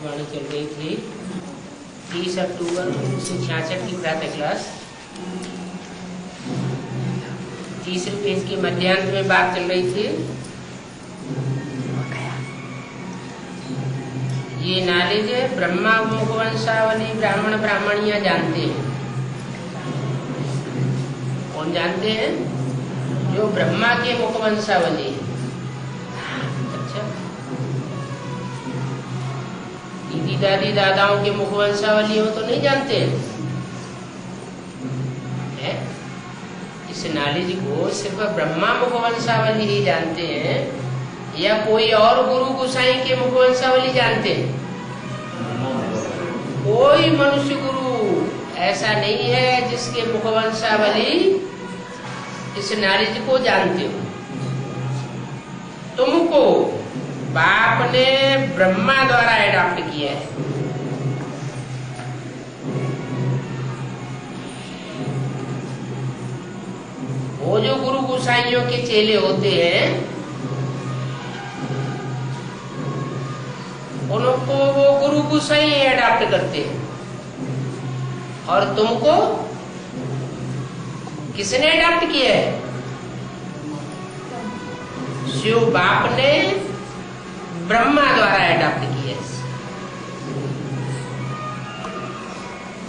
वाणी चल रही थी 30 अक्टूबर 1966 की प्रातः क्लास। तीसरे पेज के मध्यांत में बात चल रही थी। ये नॉलेज है ब्रह्मा मुखवंशावली ब्राह्मण ब्राह्मणियां जानते हैं। कौन जानते हैं? जो ब्रह्मा के मुखवंशावली है। अच्छा, दीदी दादी दादाओं के मुखवंशावली हो तो नहीं जानते हैं? इस नॉलेज को सिर्फ ब्रह्मा मुखवंशावली ही जानते हैं या कोई और गुरु गोसाई के मुखवंशावली जानते हैं? कोई मनुष्य गुरु ऐसा नहीं है जिसके मुखवंशावली इस नॉलेज को जानते हो। तुमको बाप ने ब्रह्मा द्वारा एडॉप्ट किया है। वो जो गुरु गोसाइयों के चेले होते हैं उनको वो गुरु गोसाई एडॉप्ट करते हैं। और तुमको किसने एडॉप्ट किया है? शिव बाप ने ब्रह्मा द्वारा एडॉप्ट किया है।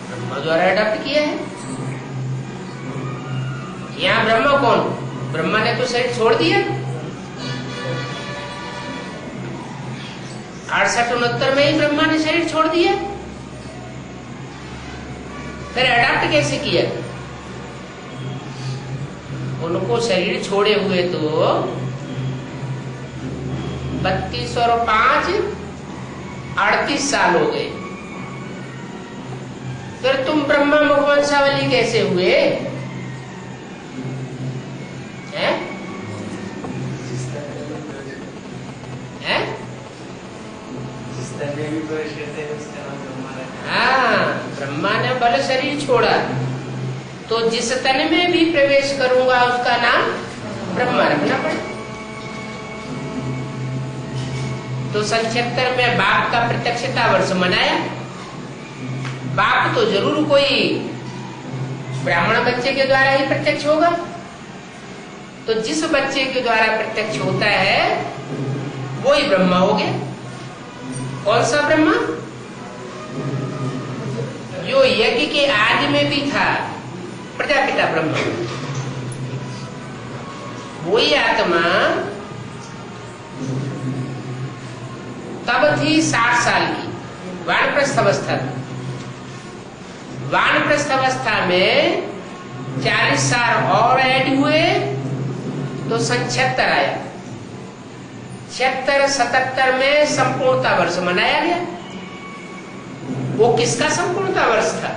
ब्रह्मा द्वारा एडॉप्ट किया है। यहाँ ब्रह्मा कौन? ब्रह्मा ने तो शरीर छोड़ दिया। 68-69 में ही ब्रह्मा ने शरीर छोड़ दिया। फिर अडॉप्ट कैसे किया? उनको शरीर छोड़े हुए तो 32 और 5 38 साल हो गए। फिर तुम ब्रह्मा मुखवंशावली कैसे हुए? ब्रह्मा ने बल शरीर छोड़ा तो जिस तन में भी प्रवेश करूंगा उसका नाम ब्रह्मा रखना पड़े। तो 77 में बाप का प्रत्यक्षता वर्ष मनाया। बाप तो जरूर कोई ब्राह्मण बच्चे के द्वारा ही प्रत्यक्ष होगा। तो जिस बच्चे के द्वारा प्रत्यक्ष होता है वही ब्रह्मा हो गया। कौन सा ब्रह्मा? जो यज्ञ के आदि में भी था, प्रजापिता ब्रह्मा। वही आत्मा तब थी 60 साल की, वानप्रस्थ अवस्था। वानप्रस्थ अवस्था में 40 साल और ऐड हुए तो 76 आया। 76-77 में संपूर्णता वर्ष मनाया गया। वो किसका संपूर्णता वर्ष था?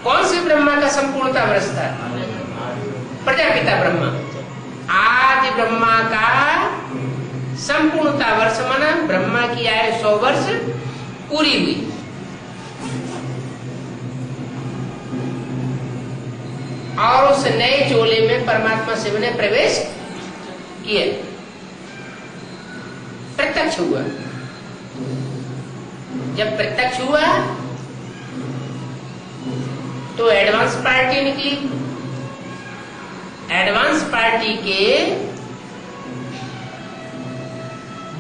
कौन से ब्रह्मा का संपूर्णता वर्ष था? प्रजापिता ब्रह्मा। आज ब्रह्मा का संपूर्णता वर्ष मना। ब्रह्मा की आयु 100 वर्ष पूरी हुई। और उस नए चोले में परमात्मा शिव ने प्रवेश किया, प्रत्यक्ष हुआ। जब प्रत्यक्ष हुआ तो एडवांस पार्टी निकली। एडवांस पार्टी के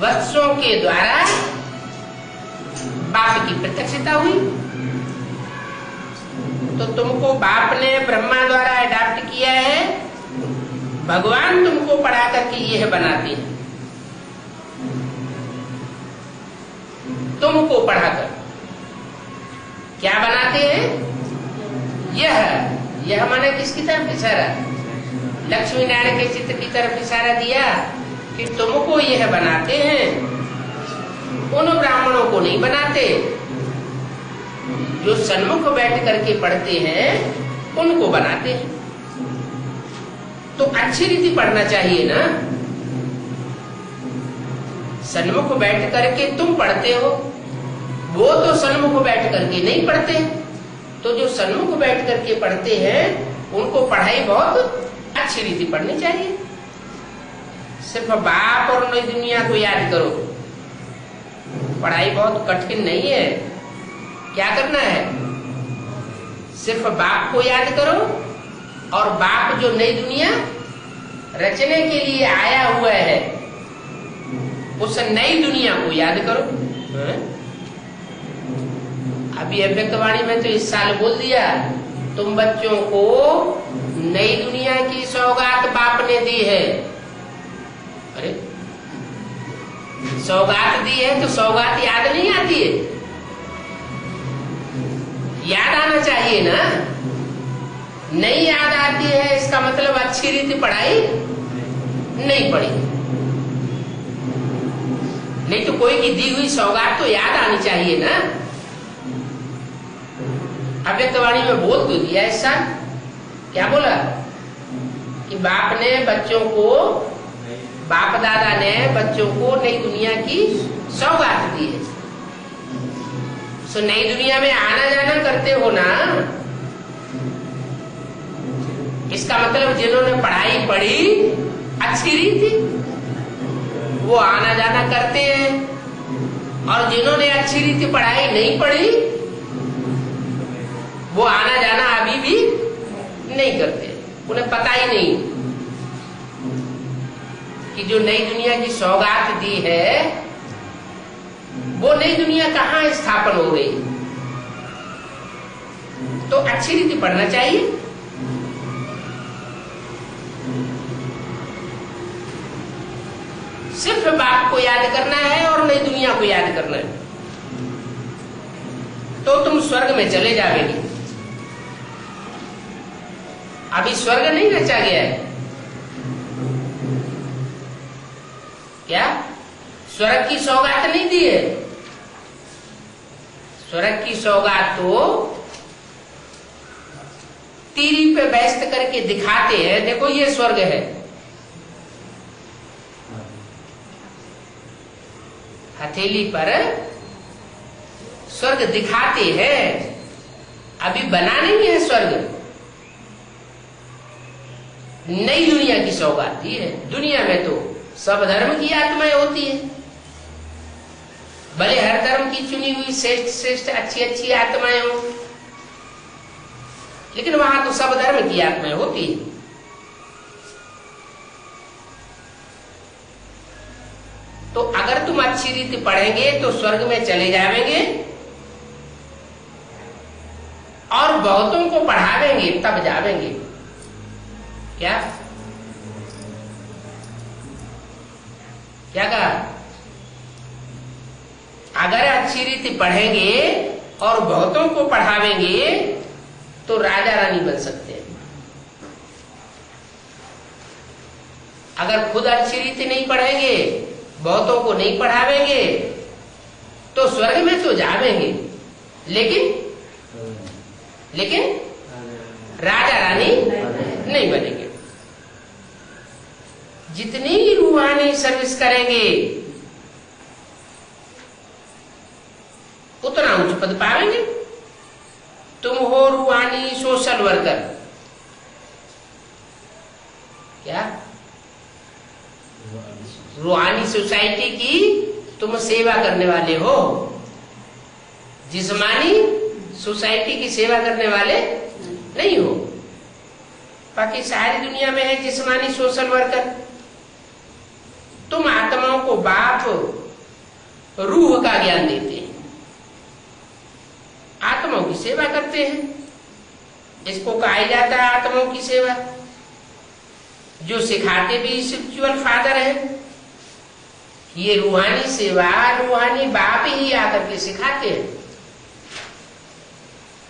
वत्सों के द्वारा बाप की प्रत्यक्षता हुई। तो तुमको बाप ने ब्रह्मा द्वारा अडॉप्ट किया है। भगवान तुमको पढ़ा करके यह बनाते हैं। तुमको पढ़ाकर क्या बनाते हैं? यह माने किसकी तरफ इशारा? लक्ष्मी नारायण के चित्र की तरफ इशारा दिया कि तुमको यह बनाते हैं। उन ब्राह्मणों को नहीं बनाते जो सन्मुख बैठ करके पढ़ते हैं, उनको बनाते हैं। तो अच्छी रीति पढ़ना चाहिए ना। सन्मुख बैठ करके तुम पढ़ते हो, वो तो सन्मुख बैठ करके नहीं पढ़ते। तो जो सन्मुख बैठ करके पढ़ते हैं उनको पढ़ाई बहुत अच्छी रीति पढ़नी चाहिए। सिर्फ बाप और नई दुनिया को याद करो पढ़ाई बहुत कठिन नहीं है। क्या करना है? सिर्फ बाप को याद करो और बाप जो नई दुनिया रचने के लिए आया हुआ है उस नई दुनिया को याद करो। अभी अव्यक्तवाणी में तो इस साल बोल दिया, तुम बच्चों को नई दुनिया की सौगात बाप ने दी है। अरे सौगात दी है तो सौगात याद नहीं आती है? याद आना चाहिए ना। नहीं याद आती है इसका मतलब अच्छी रीति पढ़ाई नहीं पढ़ी। नहीं तो कोई की दी हुई सौगात तो याद आनी चाहिए ना। अव्यक्तवाणी में बोल तो दिया ऐसा। क्या बोला कि बाप ने बच्चों को, बाप दादा ने बच्चों को नई दुनिया की सौगात दी है। तो नई दुनिया में आना जाना करते हो ना, इसका मतलब जिन्होंने पढ़ाई पढ़ी अच्छी रीति वो आना जाना करते हैं, और जिन्होंने अच्छी रीति पढ़ाई नहीं पढ़ी वो आना जाना अभी भी नहीं करते। उन्हें पता ही नहीं कि जो नई दुनिया की सौगात दी है वो नई दुनिया कहाँ स्थापन हो गई। तो अच्छी रीति पढ़ना चाहिए। सिर्फ बाप को याद करना है और नई दुनिया को याद करना है, तो तुम स्वर्ग में चले जाओगे। अभी स्वर्ग नहीं रचा गया है क्या? स्वर्ग की सौगात नहीं दी है। स्वर्ग की सौगात तो तीरी पे व्यस्त करके दिखाते हैं, देखो ये स्वर्ग है। हथेली पर स्वर्ग दिखाते हैं, अभी बना नहीं है स्वर्ग। नई दुनिया की सौगात दी है। दुनिया में तो सब धर्म की आत्माएं होती है, भले हर धर्म की चुनी हुई श्रेष्ठ श्रेष्ठ अच्छी अच्छी आत्माएं हो, लेकिन वहां तो सब धर्म की आत्माएं होती है। तो अगर तुम अच्छी रीति पढ़ेंगे तो स्वर्ग में चले जाएंगे, और बहुतों को पढ़ावेंगे तब जावेंगे। क्या क्या कहा? अगर अच्छी रीति पढ़ेंगे और बहुतों को पढ़ावेंगे तो राजा रानी बन सकते हैं। अगर खुद अच्छी रीति नहीं पढ़ेंगे, बहुतों को नहीं पढ़ावेंगे, तो स्वर्ग में तो जावेंगे, लेकिन राजा रानी नहीं बनेंगे। जितनी रूहानी सर्विस करेंगे उतना उच्च पद पाएंगे। तुम हो रूहानी सोशल वर्कर। क्या? रूहानी सोसाइटी की तुम सेवा करने वाले हो, जिस्मानी सोसाइटी की सेवा करने वाले नहीं हो। बाकी सारी दुनिया में है जिस्मानी सोशल वर्कर। तुम आत्माओं को बाप रूह का ज्ञान देते हैं, आत्माओं की सेवा करते हैं। इसको कहा जाता है आत्माओं की सेवा। जो सिखाते भी स्पिरिचुअल फादर है। ये रूहानी सेवा रूहानी बाप ही आकर के सिखाते हैं।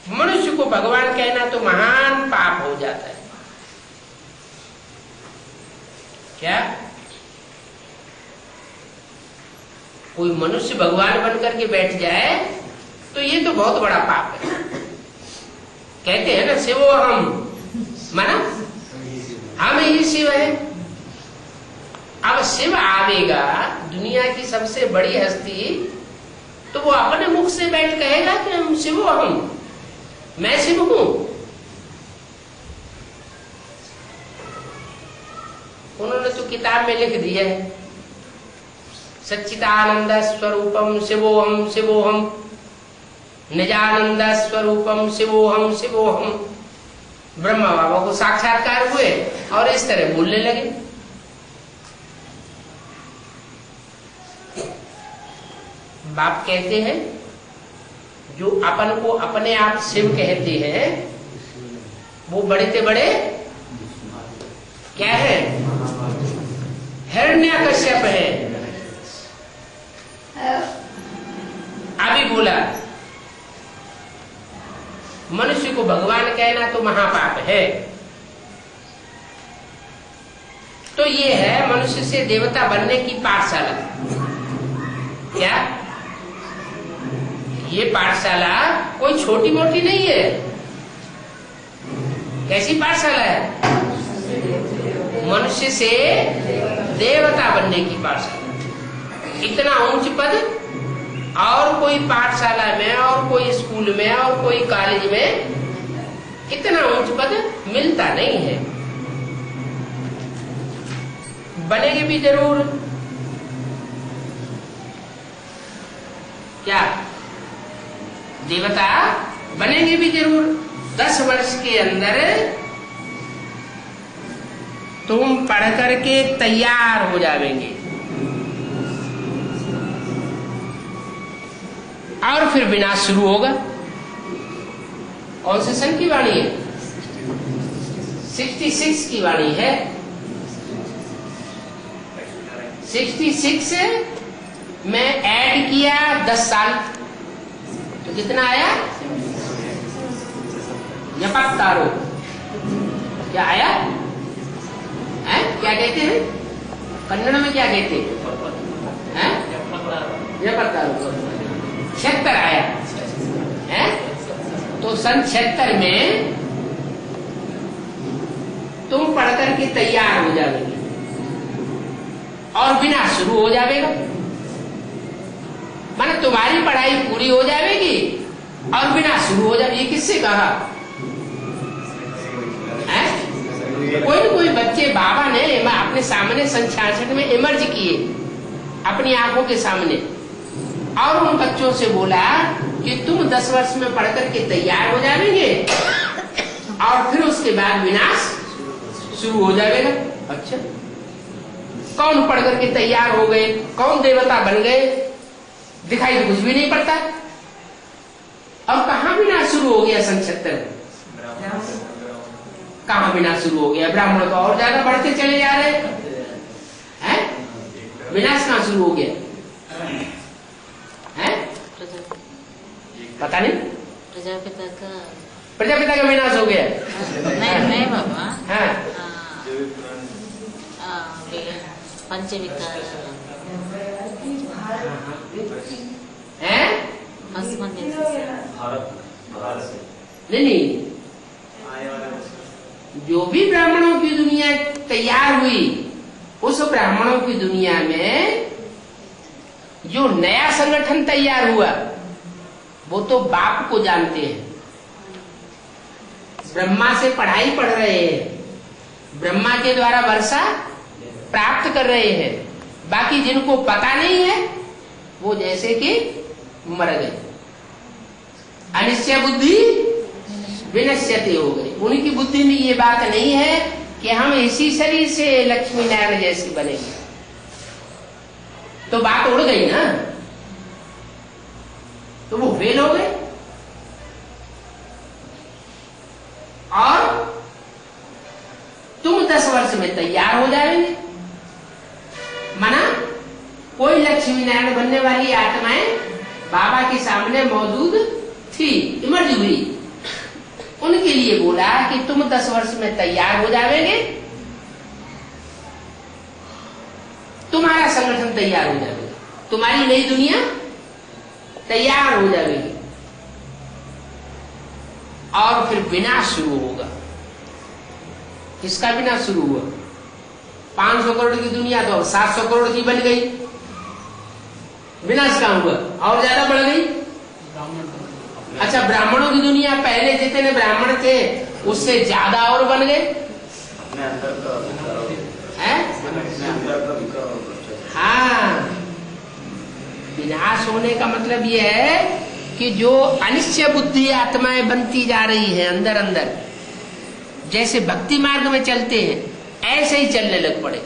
मनुष्य को भगवान कहना तो महान पाप हो जाता है। क्या? कोई मनुष्य भगवान बन करके बैठ जाए तो ये तो बहुत बड़ा पाप है। कहते हैं ना शिवो हम, माना हम ही शिव है। अब शिव आवेगा, दुनिया की सबसे बड़ी हस्ती, तो वो अपने मुख से बैठ कहेगा कि हम शिवो हम, मैं शिव हूं। उन्होंने तो किताब में लिख दिया है सच्चिदानंद स्वरूपम शिवोहम शिवोहम, निजानंद स्वरूपम शिवोहम शिवोहम। ब्रह्मा बाबा को साक्षात्कार हुए और इस तरह बोलने लगे। बाप कहते हैं जो अपन को अपने आप शिव कहते हैं वो बड़े से बड़े क्या है? हिरण्यकश्यप है। अभी बोला मनुष्य को भगवान कहना तो महापाप है। तो ये है मनुष्य से देवता बनने की पाठशाला। क्या ये पाठशाला कोई छोटी मोटी नहीं है। कैसी पाठशाला है? मनुष्य से देवता बनने की पाठशाला। इतना ऊंच पद और कोई पाठशाला में और कोई स्कूल में और कोई कॉलेज में इतना ऊंच पद मिलता नहीं है। बनेंगे भी जरूर। क्या देवता बनेंगे भी जरूर। 10 वर्ष के अंदर तुम पढ़ करके तैयार हो जाएंगे और फिर विनाश शुरू होगा। कौन से सन की वाणी है? 66 की वाणी है। 66 में ऐड किया 10 साल तो कितना आया? यपत्तारो। क्या आया है? क्या कहते हैं कन्नड़ में? क्या कहते हैं? यपत्तारो। 76 आया है। तो सन 76 में तुम पढ़कर के तैयार हो जाओगे और विनाश शुरू हो जाएगा। माने तुम्हारी पढ़ाई पूरी हो जाएगी और विनाश शुरू हो जाएगी। ये किससे कहा है? कोई न कोई बच्चे बाबा ने अपने सामने सन 66 में इमर्ज किए अपनी आंखों के सामने और उन बच्चों से बोला कि तुम 10 वर्ष में पढ़कर के तैयार हो जाएंगे और फिर उसके बाद विनाश शुरू हो जाएगा। अच्छा, कौन पढ़कर के तैयार हो गए? कौन देवता बन गए? दिखाई तो कुछ भी नहीं पड़ता। अब कहां विनाश शुरू हो गया? सन 76 कहां विनाश शुरू हो गया? ब्राह्मण तो और ज्यादा बढ़ते चले जा रहे हैं। विनाश कहां शुरू हो गया है? पता नहीं। प्रजापिता का विनाश हो गया। नहीं बाबा। हाँ पंचविकार है? नहीं, जो भी ब्राह्मणों की दुनिया तैयार हुई उस ब्राह्मणों की दुनिया में जो नया संगठन तैयार हुआ वो तो बाप को जानते हैं। ब्रह्मा से पढ़ाई पढ़ रहे हैं, ब्रह्मा के द्वारा वर्षा प्राप्त कर रहे हैं। बाकी जिनको पता नहीं है वो जैसे कि मर गए। अनिश्चय बुद्धि विनश्यते हो गई। उनकी बुद्धि में ये बात नहीं है कि हम इसी शरीर से लक्ष्मी नारायण जैसी बनेंगे। तो बात उड़ गई ना, तो वो फेल हो गए। और तुम 10 वर्ष में तैयार हो जाएंगे। माना कोई लक्ष्मी नारायण बनने वाली आत्माएं बाबा के सामने मौजूद थी, इमर्ज हुई। उनके लिए बोला कि तुम 10 वर्ष में तैयार हो जाओगे, तुम्हारा संगठन तैयार हो जाएगा, तुम्हारी नई दुनिया तैयार हो जाएगी और फिर विनाश शुरू होगा। किसका विनाश शुरू हुआ? 500 करोड़ की दुनिया तो 700 करोड़ की बन गई। विनाश कहां हुआ? और ज्यादा बढ़ गई। अच्छा, ब्राह्मणों की दुनिया पहले जितने ब्राह्मण थे उससे ज्यादा और बन गए। हाँ, विनाश होने का मतलब यह है कि जो अनिश्चय बुद्धि आत्माएं बनती जा रही है अंदर अंदर, जैसे भक्ति मार्ग में चलते हैं ऐसे ही चलने लग पड़े,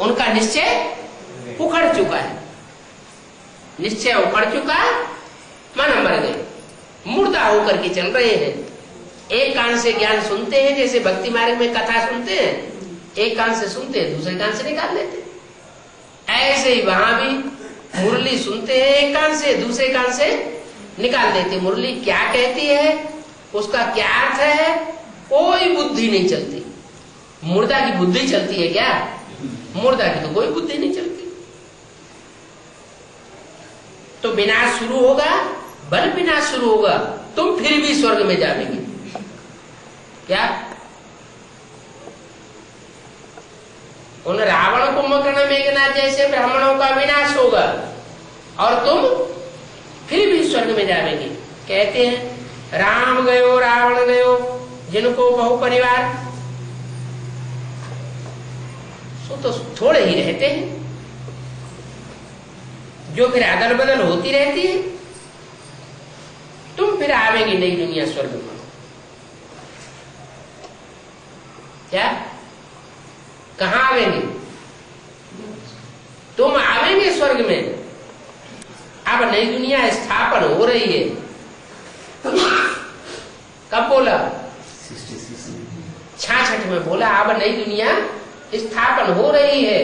उनका निश्चय उखड़ चुका है, निश्चय उखड़ चुका, मन मर गए, मुर्दा होकर के चल रहे हैं। एक कान से ज्ञान सुनते हैं, जैसे भक्ति मार्ग में कथा सुनते हैं, एक कान से सुनते हैं दूसरे कान से निकाल देते हैं, ऐसे ही वहां भी मुरली सुनते हैं, एक कान से दूसरे कान से निकाल देते। मुरली क्या कहती है, उसका क्या अर्थ है, कोई बुद्धि नहीं चलती। मुर्दा की बुद्धि चलती है क्या? मुर्दा की तो कोई बुद्धि नहीं चलती। तो विनाश शुरू होगा, बल विनाश शुरू होगा, तुम फिर भी स्वर्ग में जाओगे क्या? उन रावण कुंभकर्ण मेघनाथ जैसे ब्राह्मणों का विनाश होगा और तुम फिर भी स्वर्ग में जाओगे। कहते हैं राम गयो रावण गयो जिनको बहु परिवार, सो तो थोड़े ही रहते हैं, जो फिर अदल बदल होती रहती है। तुम फिर आवेगी नई दुनिया स्वर्ग में, क्या? कहां आवेंगे? तुम आवेंगे स्वर्ग में। अब नई दुनिया स्थापन हो रही है। कब बोला? 66 में बोला अब नई दुनिया स्थापन हो रही है।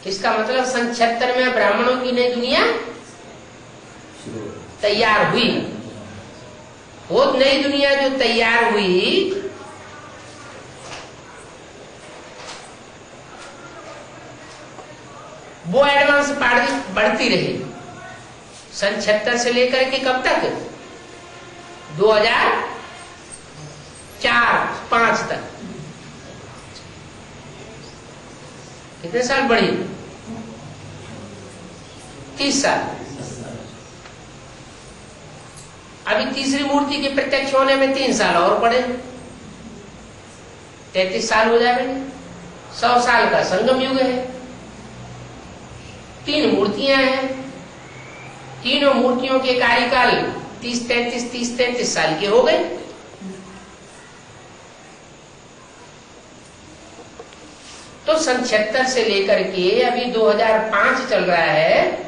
इसका मतलब सन 76 में ब्राह्मणों की नई दुनिया तैयार हुई। वो नई दुनिया जो तैयार हुई, वो एडवांस बढ़ती रही सन 76 से लेकर के कब तक? 2004-5 तक। कितने साल बढ़ी? 30 साल। अभी तीसरी मूर्ति के प्रत्यक्ष होने में 3 साल और पड़े, 33 साल हो जाएंगे। 100 साल का संगम युग है। 3 मूर्तियां हैं, तीनों मूर्तियों के कार्यकाल 30-33 साल के हो गए। तो सन 76 से लेकर के अभी 2005 चल रहा है।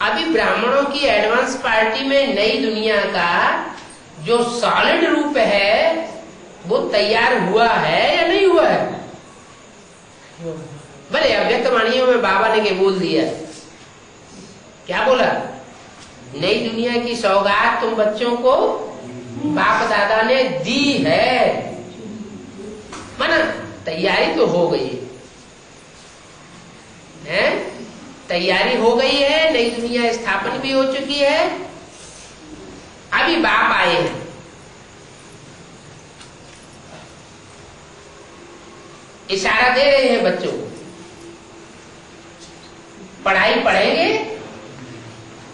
अभी ब्राह्मणों की एडवांस पार्टी में नई दुनिया का जो सॉलिड रूप है वो तैयार हुआ है या नहीं हुआ है? भले अव्यक्त वाणियों में बाबा ने के बोल दिया। क्या बोला? नई दुनिया की सौगात तुम बच्चों को बाप दादा ने दी है। माना तैयारी तो हो गई है, तैयारी हो गई है, नई दुनिया स्थापन भी हो चुकी है। अभी बाप आए हैं, इशारा दे रहे हैं बच्चों को, पढ़ाई पढ़ेंगे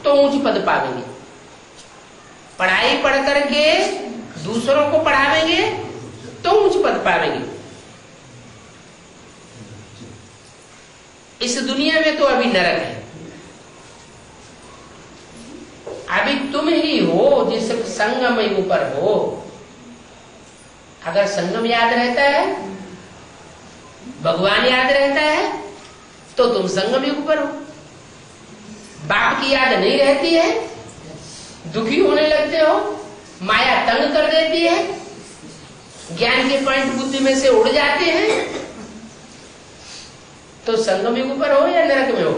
तो ऊंच पद पावेंगे, पढ़ाई पढ़ करके दूसरों को पढ़ावेंगे तो ऊंच पद पावेंगे। इस दुनिया में तो अभी नरक है। अभी तुम ही हो जिस संगम युग पर हो। अगर संगम याद रहता है, भगवान याद रहता है, तो तुम संगम युग पर हो। बाप की याद नहीं रहती है, दुखी होने लगते हो, माया तंग कर देती है, ज्ञान के पॉइंट बुद्धि में से उड़ जाते हैं, तो संगम युग पर हो या नरक में हो?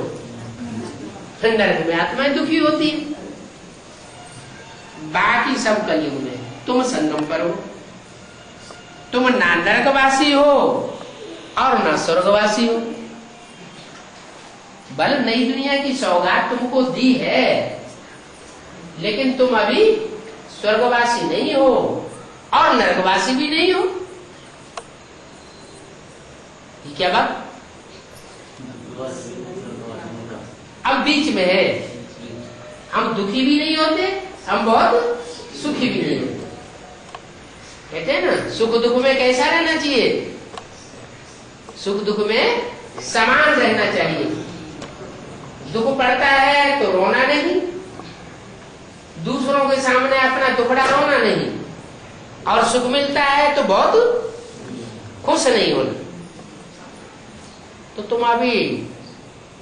नरक में आत्माएं दुखी होती है। बाकी सब कलयुग में तुम संगम पर हो। तुम ना नरकवासी हो और ना स्वर्गवासी हो। बल नई दुनिया की सौगात तुमको दी है, लेकिन तुम अभी स्वर्गवासी नहीं हो और नरकवासी भी नहीं हो। ये क्या बात? अब बीच में है। हम दुखी भी नहीं होते, हम बहुत सुखी भी नहीं होते। कहते हैं ना, सुख दुख में कैसा रहना चाहिए? सुख दुख में समान रहना चाहिए। दुख पड़ता है तो रोना नहीं, दूसरों के सामने अपना दुखड़ा रोना नहीं, और सुख मिलता है तो बहुत खुश नहीं होना। तो तुम अभी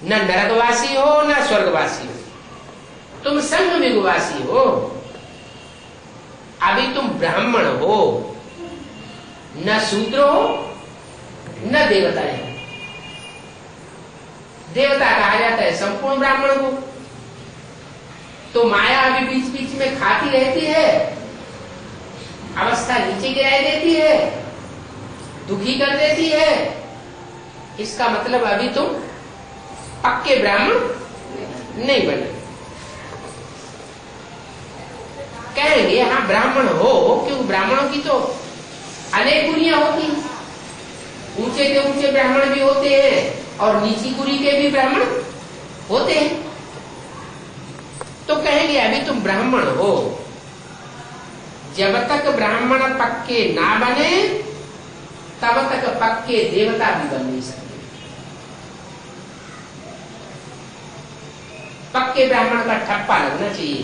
न नरकवासी हो न स्वर्गवासी हो, तुम संग मिगवासी हो। अभी तुम ब्राह्मण हो, न शूद्र हो न देवता है। देवता कहा जाता है संपूर्ण ब्राह्मण को। तो माया अभी बीच बीच में खाती रहती है, अवस्था नीचे गिराई देती है, दुखी कर देती है। इसका मतलब अभी तुम पक्के ब्राह्मण नहीं बने। कहेंगे हाँ ब्राह्मण हो, क्योंकि ब्राह्मणों की तो अनेक कुरियां होती हैं। ऊंचे के ऊंचे ब्राह्मण भी होते हैं और नीची कुरी के भी ब्राह्मण होते हैं। तो कहेंगे अभी तुम ब्राह्मण हो, जब तक ब्राह्मण पक्के ना बने तब तक पक्के देवता भी बन नहीं सकते। पक्के ब्राह्मण का ठप्पा लगना चाहिए।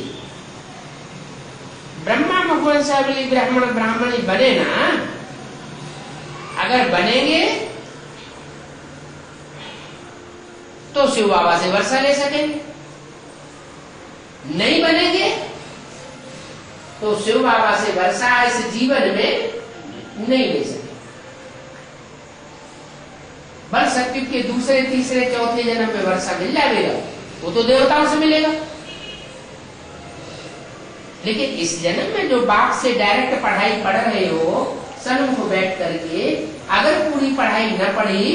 ब्रह्मा भगवान से बोली ब्राह्मण ब्राह्मणी बने ना, अगर बनेंगे तो शिव बाबा से वर्षा ले सकेंगे, नहीं बनेंगे तो शिव बाबा से वर्षा इस जीवन में नहीं ले सके। बल शक्ति के दूसरे तीसरे चौथे जन्म में वर्षा मिल जाएगा, वो तो देवताओं से मिलेगा। लेकिन इस जन्म में जो बाप से डायरेक्ट पढ़ाई पढ़ रहे हो, सन्मुख बैठ करके, अगर पूरी पढ़ाई न पढ़ी,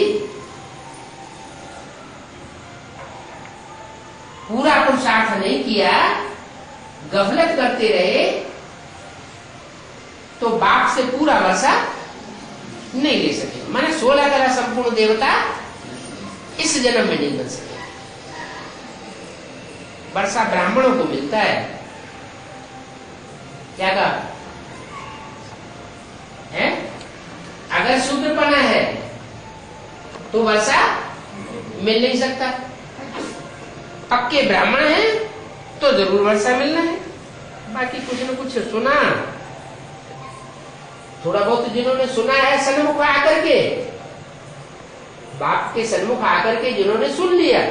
पूरा पुरुषार्थ नहीं किया, गफलत करते रहे, तो बाप से पूरा वर्षा नहीं ले सके। माने 16 कला संपूर्ण देवता इस जन्म में नहीं बन सके। वर्षा ब्राह्मणों को मिलता है। क्या कहा है? अगर शूद्रपना है तो वर्षा मिल नहीं सकता। पक्के ब्राह्मण है तो जरूर वर्षा मिलना है। बाकी कुछ न कुछ सुना, थोड़ा बहुत जिन्होंने सुना है सन्मुख आकर के, बाप के सन्मुख आकर के जिन्होंने सुन लिया,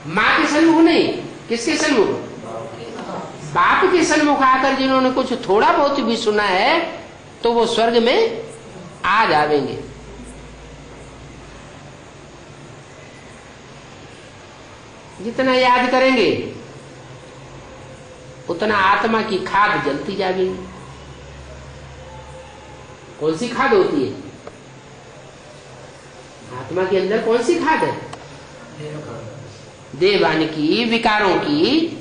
माँ के सन्मुख नहीं, किसके सन्मुख? बाप के सन्मुख आकर जिन्होंने कुछ थोड़ा बहुत भी सुना है, तो वो स्वर्ग में आ जाएंगे। जितना याद करेंगे उतना आत्मा की खाद जलती जाएगी। कौन सी खाद होती है? आत्मा के अंदर कौन सी खाद है? देवान की, विकारों की,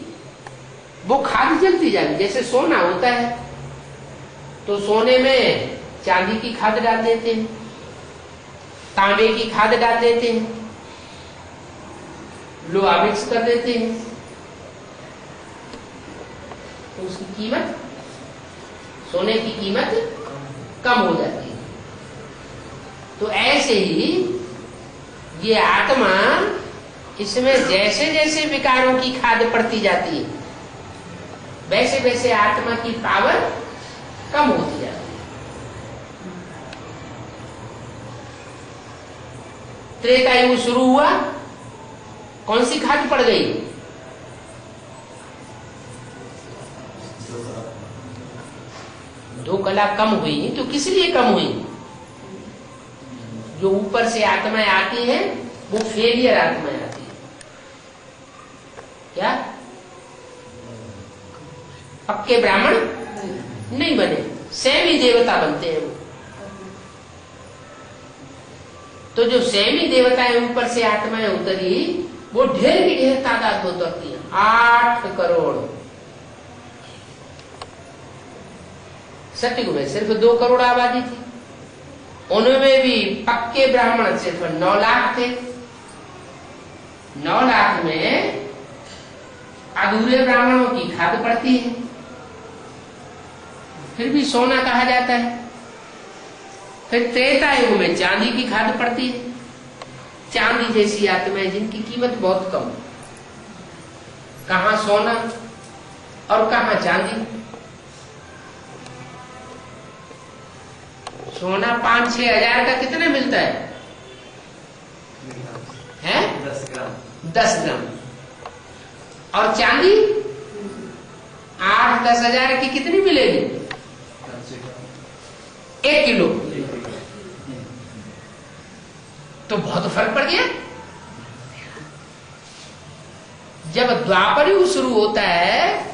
वो खाद जलती जाएगी। जैसे सोना होता है तो सोने में चांदी की खाद डाल देते हैं, तांबे की खाद डाल देते हैं, लोहा मिक्स कर देते हैं, तो उसकी कीमत, सोने की कीमत कम हो जाती है। तो ऐसे ही ये आत्मा, इसमें जैसे जैसे विकारों की खाद पड़ती जाती है, वैसे वैसे आत्मा की पावर कम होती जाती है। त्रेता युग शुरू हुआ, कौन सी खाद पड़ गई? दो कला कम हुई। तो किस लिए कम हुई? जो ऊपर से आत्माएं आती हैं वो फेलियर आत्माएं आती है। क्या? पक्के ब्राह्मण नहीं बने, सेमी देवता बनते हैं वो। तो जो सेमी देवताएं ऊपर से आत्माएं उतरी, वो ढेर की ढेर तादाद में उतरती है। 8 करोड़। सतयुग में सिर्फ 2 करोड़ आबादी थी, उनमें भी पक्के ब्राह्मण सिर्फ 9 लाख थे। 9 लाख में अधूरे ब्राह्मणों की खाद पड़ती है, फिर भी सोना कहा जाता है। फिर त्रेता युग में चांदी की खाद पड़ती है, चांदी जैसी आत्माएं जिनकी कीमत बहुत कम, कहां सोना और कहां चांदी। सोना 5-6 हजार का कितना मिलता है? 10 ग्राम। 10 ग्राम। और चांदी 8-10 हजार की कितनी मिलेगी? 1 किलो। तो बहुत फर्क पड़ गया। जब द्वापर युग शुरू होता है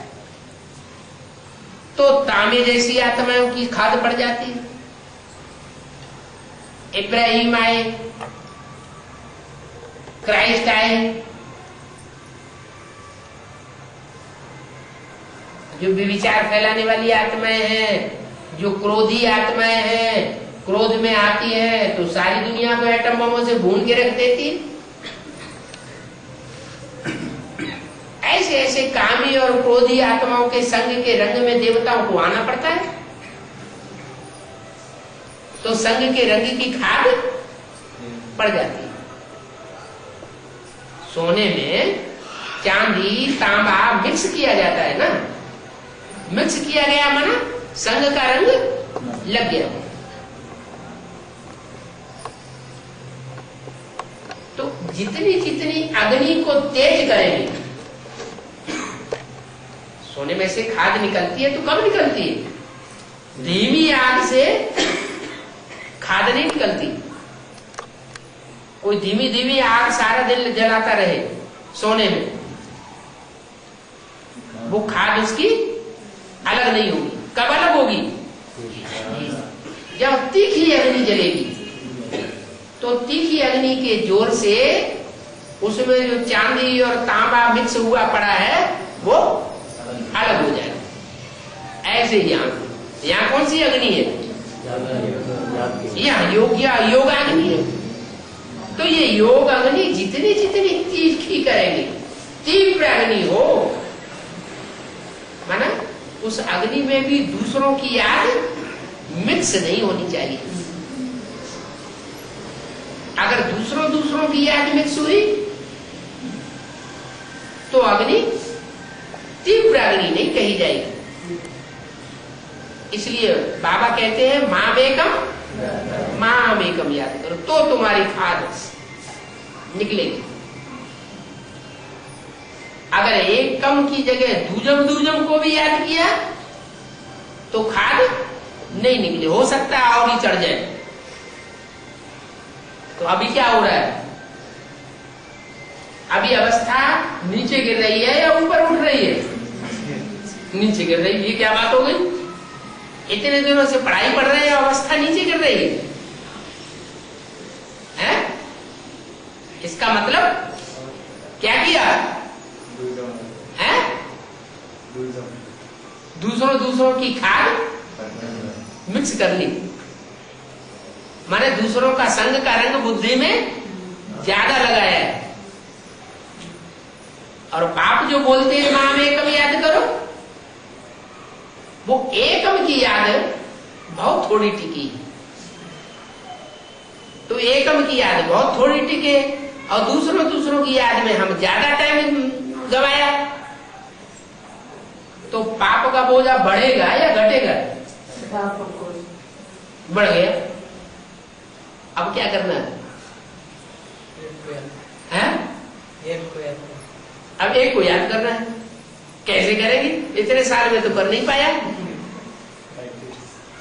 तो तांबे जैसी आत्माओं की खाद पड़ जाती है। इब्राहिम आए, क्राइस्ट आए, जो विचार फैलाने वाली आत्माएं हैं, जो क्रोधी आत्माएं हैं, क्रोध में आती है तो सारी दुनिया को एटम बमों से भून के रख देती। ऐसे ऐसे कामी और क्रोधी आत्माओं के संग के रंग में देवताओं को आना पड़ता है। तो संग के रंग की खाद पड़ जाती है। सोने में चांदी तांबा मिक्स किया जाता है ना, मिक्स किया गया माना संग का रंग लग गया। तो जितनी जितनी अग्नि को तेज करेंगे, सोने में से खाद निकलती है तो कब निकलती है? धीमी आग से खाद नहीं निकलती। कोई धीमी धीमी आग सारा दिन जलाता रहे सोने में, वो खाद उसकी अलग नहीं होगी। कब अलग होगी? जब तीखी अग्नि जलेगी। तो तीखी अग्नि के जोर से उसमें जो चांदी और तांबा मिक्स हुआ पड़ा है वो अलग हो जाएगा। ऐसे यहाँ कौन सी अग्नि है? यहाँ योगाग्नि है। तो ये योग अग्नि जितनी जितनी तीखी करेंगे, तीव्र अग्नि हो, माना उस अग्नि में भी दूसरों की याद मिक्स नहीं होनी चाहिए। अगर दूसरों की याद मिक्स हुई तो अग्नि तीव्र अग्नि नहीं कही जाएगी। इसलिए बाबा कहते हैं माम एकम याद करो तो तुम्हारी खाद निकलेगी। अगर एक कम की जगह दूजम को भी याद किया तो खाद नहीं निकले, हो सकता है और ही चढ़ जाए। तो अभी क्या हो रहा है? अभी अवस्था नीचे गिर रही है या ऊपर उठ रही है? नीचे गिर रही है। ये क्या बात हो गई? इतने दिनों से पढ़ाई पढ़ रहे हैं, अवस्था नीचे गिर रही है? इसका मतलब क्या किया है? दूसरों की खाद मिक्स कर ली, माने दूसरों का संग का रंग बुद्धि में ज्यादा लगाया है। और बाप जो बोलते हैं माम एकम याद करो, वो एकम की याद बहुत थोड़ी टिकी। तो एकम की याद बहुत थोड़ी टिके और दूसरों की याद में हम ज्यादा टाइम गवाया, तो पाप का बोझा बढ़ेगा या घटेगा? बढ़ गया। अब क्या करना है? अब एक को याद करना है। कैसे करेंगे? इतने साल में तो कर नहीं पाया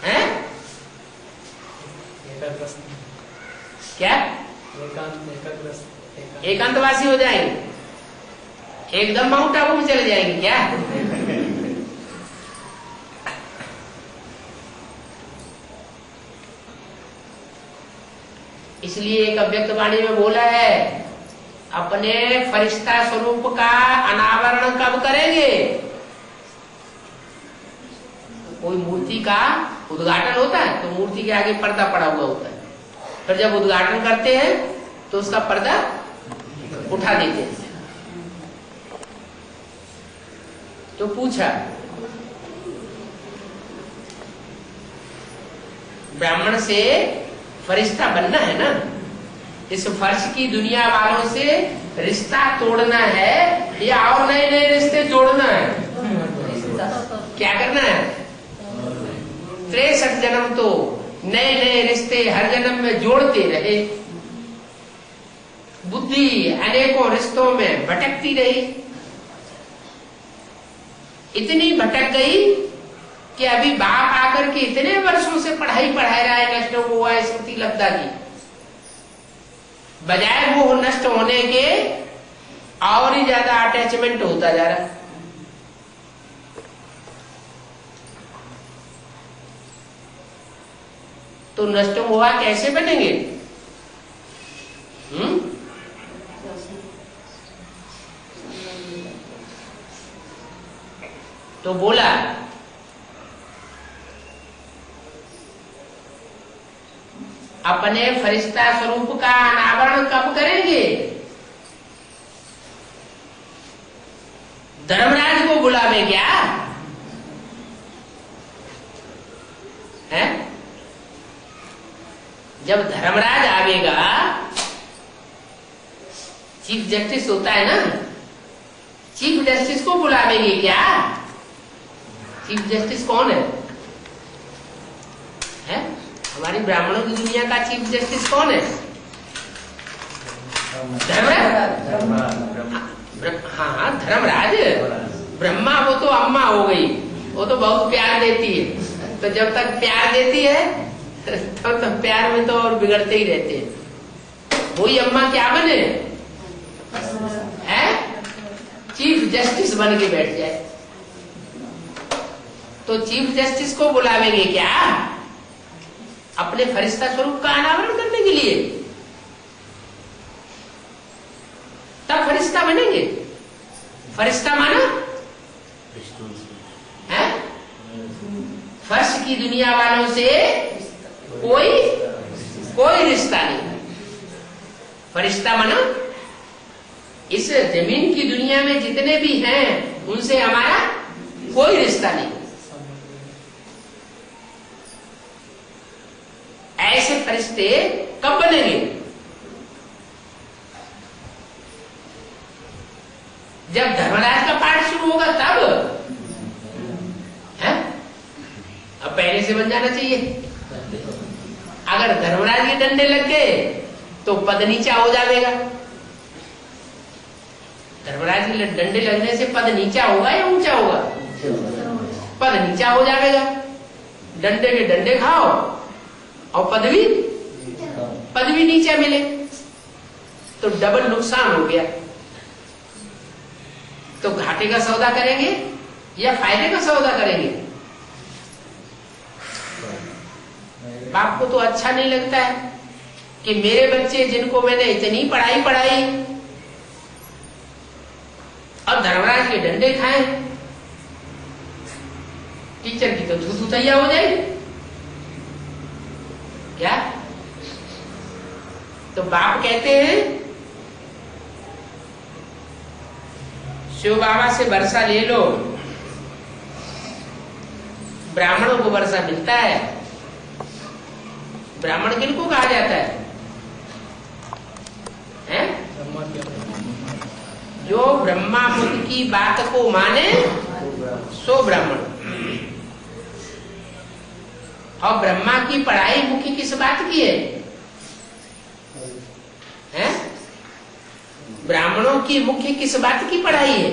है? क्या एकांतवासी हो जाएंगे? एकदम माउंट आबू में चले जाएंगे क्या? इसलिए एक अव्यक्त वाणी में बोला है, अपने फरिश्ता स्वरूप का अनावरण कब करेंगे? कोई मूर्ति का उद्घाटन होता है तो मूर्ति के आगे पर्दा पड़ा हुआ होता है, फिर जब उद्घाटन करते हैं तो उसका पर्दा उठा देते हैं। तो पूछा, ब्राह्मण से फरिश्ता बनना है ना, इस फर्श की दुनिया वालों से रिश्ता तोड़ना है या और नए नए रिश्ते जोड़ना है? क्या करना है? 63 जन्म तो नए नए रिश्ते हर जन्म में जोड़ते रहे, बुद्धि अनेकों रिश्तों में भटकती रही, इतनी भटक गई कि अभी बाप आकर के इतने वर्षों से पढ़ाई पढ़ा रहा है नष्ट हुआ है स्मृति लब्धा की, बजाय वो नष्ट होने के और ही ज्यादा अटैचमेंट होता जा रहा है। तो नष्ट हुआ कैसे बनेंगे? तो बोला अपने फरिश्ता स्वरूप का अनावरण कब करेंगे? धर्मराज को बुलावे क्या है? जब धर्मराज आवेगा, चीफ जस्टिस होता है ना, चीफ जस्टिस को बुलावेंगे क्या? चीफ जस्टिस कौन है? हमारी ब्राह्मणों की दुनिया का चीफ जस्टिस कौन है? धर्मराज। हाँ, धर्मराज। ब्रह्मा वो तो अम्मा हो गई, वो तो बहुत प्यार देती है, तो जब तक प्यार देती है तब तक प्यार में तो और बिगड़ते ही रहते हैं। वही अम्मा क्या बने? चीफ जस्टिस बन के बैठ जाए। तो चीफ जस्टिस को बुलावेंगे क्या? अपने फरिश्ता स्वरूप का अनावरण करने के लिए, तब फरिश्ता बनेंगे। फरिश्ता माना है फर्श की दुनिया वालों से कोई रिश्ता नहीं। फरिश्ता माना इस जमीन की दुनिया में जितने भी हैं उनसे हमारा कोई रिश्ता नहीं। ऐसे फरिश्ते कब बनेंगे? जब धर्मराज का पाठ शुरू होगा तब है? अब पहले से बन जाना चाहिए। अगर धर्मराज के डंडे लग गए तो पद नीचा हो जाएगा। धर्मराज के डंडे लगने से पद नीचा होगा या ऊंचा होगा? पद नीचा हो जाएगा। डंडे के डंडे खाओ और पद भी नीचे मिले तो डबल नुकसान हो गया। तो घाटे का सौदा करेंगे या फायदे का सौदा करेंगे? बाप को तो अच्छा नहीं लगता है कि मेरे बच्चे जिनको मैंने इतनी पढ़ाई और धर्मराज के डंडे खाए। टीचर की तो धुतैया हो जाएगी क्या? तो बाप कहते हैं शिव बाबा से वर्षा ले लो। ब्राह्मणों को वर्षा मिलता है। ब्राह्मण किनको कहा जाता है? जो ब्रह्मा मुनि की बात को माने सो ब्राह्मण। और ब्रह्मा की पढ़ाई मुख्य किस बात की है? ब्राह्मणों की मुख्य किस बात की पढ़ाई है?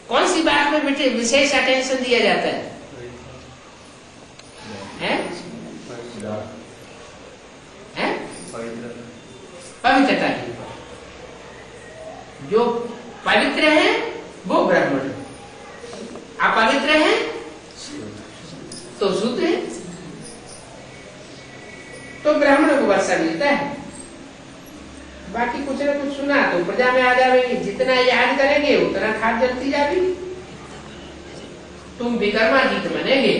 कौन सी बात में विशेष अटेंशन दिया जाता है? पवित्रता की। जो पवित्र है वो ब्राह्मण, अपवित्र है तो शुद्ध है। तो ब्राह्मण को वर्षा मिलता है। बाकी कुछ ना कुछ सुना तो प्रजा में आ जाएगी। जितना याद करेंगे उतना खाद जलती जाएगी। तुम विकर्माजीत बनेंगे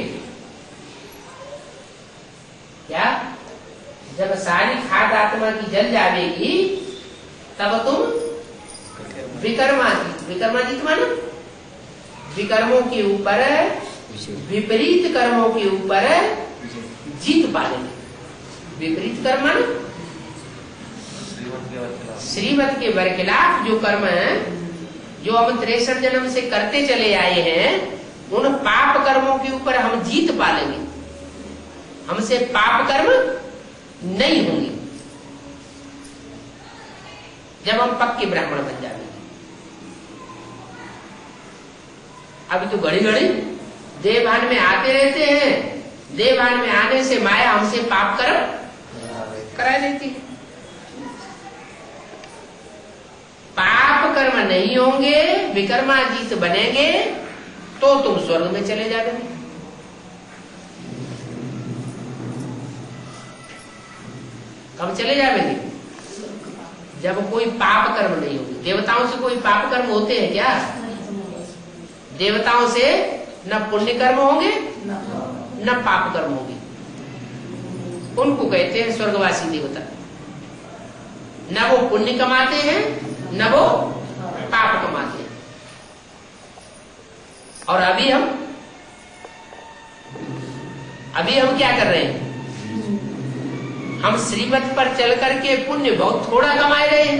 क्या? जब सारी खाद आत्मा की जल जाएगी तब तुम विकर्माजीत मानो विकर्मों के ऊपर, विपरीत कर्मों के ऊपर जीत पा लेंगे। विपरीत कर्म मानो श्रीमत के बरखिलाफ जो कर्म है, जो हम 63 जन्म से करते चले आए हैं, उन पाप कर्मों के ऊपर हम जीत पालेंगे। हमसे पाप कर्म नहीं होंगे जब हम पक्के ब्राह्मण बन जाएंगे। अभी तो घड़ी घड़ी देवभान में आते रहते हैं, देवभान में आने से माया हमसे पाप कर्म करा देती है। पाप कर्म नहीं होंगे, विकर्माजीत बनेंगे तो तुम स्वर्ग में चले जाओगे। कब चले जाओगे? जब कोई पाप कर्म नहीं होंगे। देवताओं से कोई पाप कर्म होते हैं क्या? देवताओं से न पुण्य कर्म होंगे न पाप कर्म होंगे। उनको कहते हैं स्वर्गवासी देवता। न वो पुण्य कमाते हैं न वो पाप कमाते हैं। और अभी हम क्या कर रहे हैं? हम श्रीमत पर चल करके पुण्य बहुत थोड़ा कमाए रहे हैं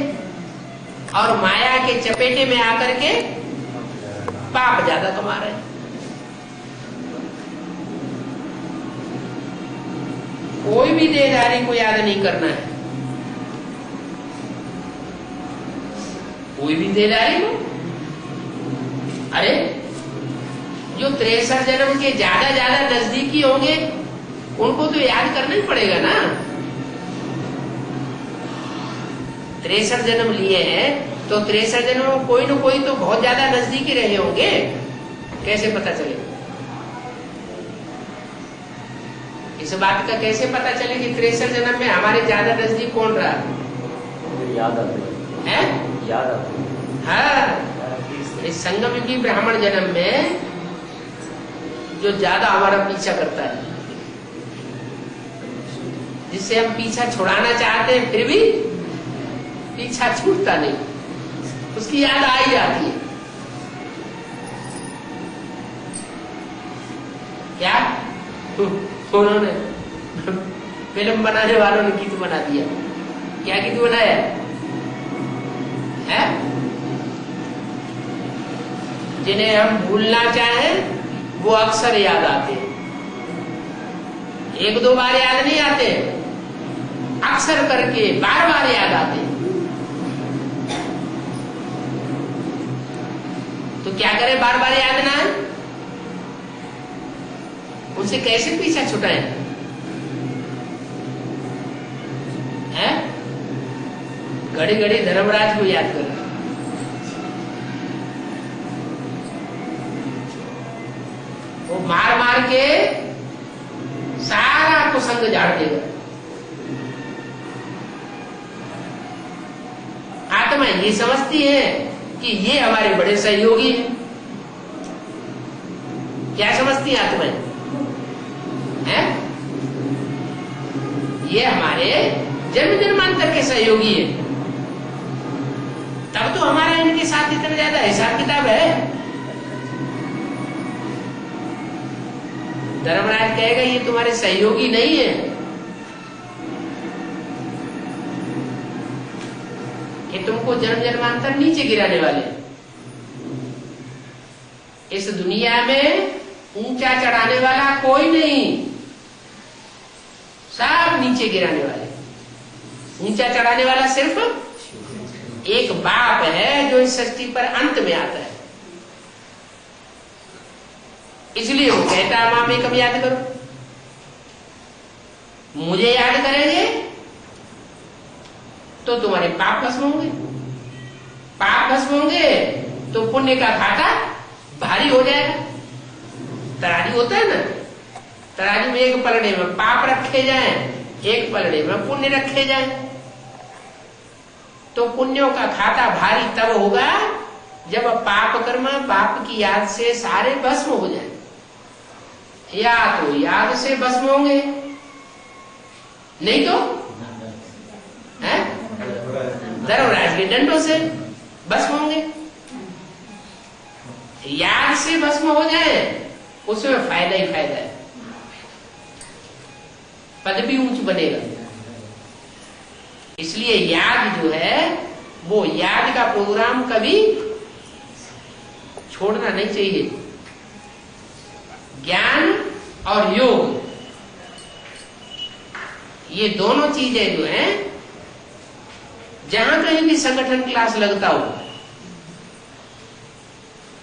और माया के चपेटे में आकर के पाप ज्यादा कमा रहे हैं। कोई भी देहधारी को याद नहीं करना है, कोई भी देहधारी को। अरे जो 63 जन्म के ज्यादा नजदीकी होंगे उनको तो याद करना ही पड़ेगा ना। 63 जन्म लिए हैं तो 63 जन्म में कोई न कोई तो बहुत ज्यादा नजदीकी रहे होंगे। कैसे पता चलेगा? इस बात का कैसे पता चले कि 63 जन्म में हमारे ज्यादा नजदीक कौन रहा? याद आते हैं? याद आते। हाँ, इस संगम युगी ब्राह्मण जन्म में जो ज्यादा हमारा पीछा करता है, जिससे हम पीछा छुड़ाना चाहते हैं फिर भी पीछा छूटता नहीं, उसकी याद आ ही जाती है। क्या उन्होंने फिल्म बनाने वालों ने गीत बना दिया। क्या गीत बनाया है? जिन्हें हम भूलना चाहें वो अक्सर याद आते हैं। एक दो बार याद नहीं आते, अक्सर करके बार बार याद आते हैं। तो क्या करें? बार बार याद ना है, उनसे कैसे पीछा छुटाएं? हैं? घड़ी घड़ी धर्मराज को याद करें। वो मार मार के सारा कुसंग झाड़ देगा। आत्मा ये समझती है कि ये हमारे बड़े सहयोगी हैं। क्या समझती है आत्माएं? हैं? ये हमारे जन्म जन्मांतर के सहयोगी है। तब तो हमारा इनके साथ इतना ज्यादा हिसाब किताब है। धर्मराज कहेगा ये तुम्हारे सहयोगी नहीं है, ये तुमको जन्म जन्मांतर नीचे गिराने वाले। इस दुनिया में ऊंचा चढ़ाने वाला कोई नहीं, सब नीचे गिराने वाले। ऊंचा चढ़ाने वाला सिर्फ एक बाप है जो इस सृष्टि पर अंत में आता है। इसलिए वो कहता है मां में कब याद करो। मुझे याद करेंगे तो तुम्हारे पाप भस्म होंगे, पाप भस्म होंगे तो पुण्य का खाता भारी हो जाएगा। तराजू होता है ना, तराजू में एक पलड़े में पाप रखे जाएं, एक पलड़े में पुण्य रखे जाएं, तो पुण्यों का खाता भारी तब होगा जब पाप कर्म पाप की याद से सारे भस्म हो जाए। या तो याद से भस्म होंगे, नहीं तो धर्मराज के दंडों से भस्म होंगे। याद से भस्म हो जाए उसमें फायदा ही फायदा है, पद भी ऊंच बनेगा। इसलिए याद जो है वो याद का प्रोग्राम कभी छोड़ना नहीं चाहिए। ज्ञान और योग ये दोनों चीजें जो हैं, जहां कहीं भी संगठन क्लास लगता हो